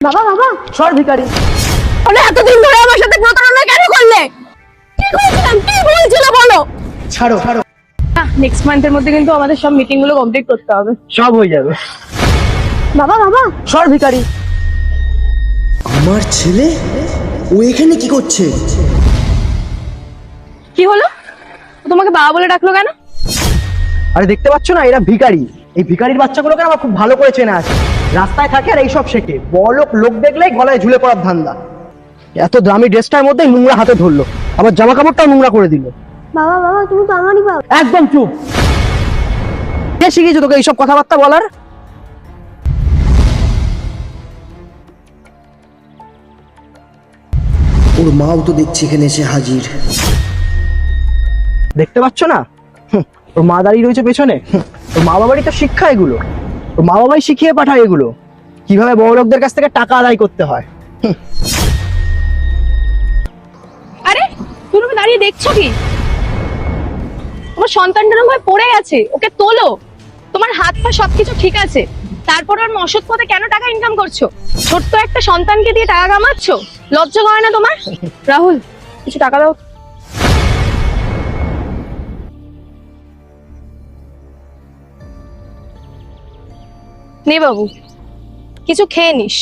বাবা বাবা সর ভিখারি। ওরে এতদিন ধরে আমার সাথে প্রতারণা কেন করলে? কি করেছিলাম, কি বলছিল বলো? ছাড়ো ছাড়ো, নেক্সট মান্থের মধ্যে কিন্তু আমাদের সব মিটিং গুলো কমপ্লিট করতে হবে। সব হয়ে যাবে। বাবা বাবা সর ভিখারি। আমার ছেলে ও এখানে কি করছে? কি হলো? ও তোমাকে বাবা বলে ডাকলো কেন? আরে দেখতে পাচ্ছ না, এরা ভিখারি। এই ভিখারির বাচ্চাগুলোকে আমার খুব ভালো করে চেনা আছে। রাস্তায় থাকে আর এইসব শেখে। বড় লোক দেখলেই গলায় ঝুলে পড়ার ধান্দা। এত দামি ড্রেসটার মধ্যে নোংরা হাতে ধরলো, আবার জামা কাপড়টাও নোংরা করে দিল। বাবা বাবা তুমি তো আমারই বাবা। একদম চুপ। কে শিখিয়েছে তোকে এইসব কথাবার্তা বলার? ওর মাও তো দেখছি এখানে এসে হাজির। দেখতে পাচ্ছ না, ওর মা দাঁড়িয়ে রয়েছে পেছনে। ওর মা বাবারই তো শিক্ষা এগুলো। ওর মা বাবাই শিখিয়ে পাঠায় এগুলো, কিভাবে বড় লোকদের কাছ থেকে টাকা আদায় করতে হয়। আরে তুমি দাঁড়িয়ে দেখছো কি? তোমার সন্তানটা ভাই পড়ে গেছে, ওকে তোলো। তোমার হাত পা সবকিছু ঠিক আছে, তারপর ওর অসৎ পথে কেন টাকা ইনকাম করছো? ছোট্ট একটা সন্তানকে দিয়ে টাকা কামাচ্ছো, লজ্জা করে না তোমার? রাহুল, কিছু টাকা দাও। নে বাবু, কিছু খেয়ে নিস।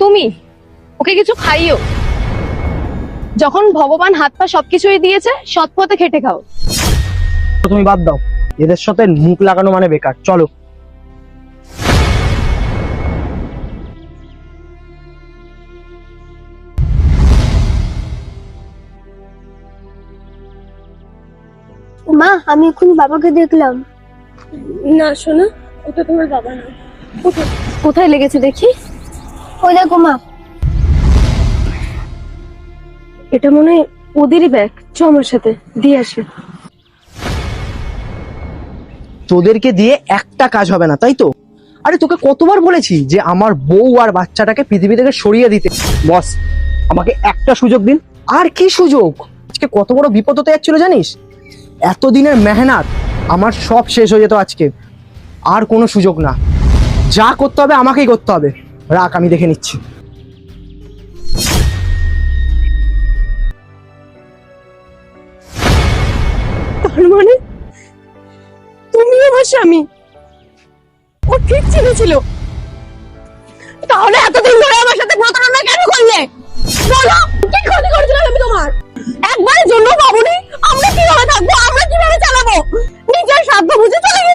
তুমি ওকে কিছু খাইও। যখন ভগবান হাত পা সবকিছুই দিয়েছে, সৎ পথে খেটে খাও। তুমি বাদ দাও, এদের সাথে মুখ লাগানো মানে বেকার। চলো। মা, আমি এখন বাবাকে দেখলাম। না শোনা, ওটা তোমার বাবা না। কোথায় লেগেছে দেখি? ওই দেখো মা, এটা মনে হয় ওদেরই ব্যাগ। চ আমার সাথে, দিয়ে আসি। তোদেরকে দিয়ে একটা কাজ হবে না, তাই তো? আরে তোকে কতবার বলেছি যে আমার বউ আর বাচ্চাটাকে পৃথিবী থেকে সরিয়ে দিতে। বস, আমাকে একটা সুযোগ দিন। আর কি সুযোগ? আজকে কত বড় বিপদ হতে যাচ্ছিল জানিস? এতদিনের মেহনত আমার সব শেষ হয়ে যেত আজকে। আর কোনো সুযোগ না, যা করতে হবে আমাকেই করতে হবে। রাখ, আমি দেখে নিচ্ছি। তার মানে তুমি আমার স্বামী? ও ঠিক ছিল। তাহলে এতদিন ধরে আমার সাথে প্রতারণা কেন করলে? বলো, কি ক্ষতি করেছিলাম আমি তোমার? একবারের জন্য ভাবনি আমরা কিভাবে থাকবো, আমরা কিভাবে চালাবো? নিজের স্বার্থ বুঝে চলে গেছি।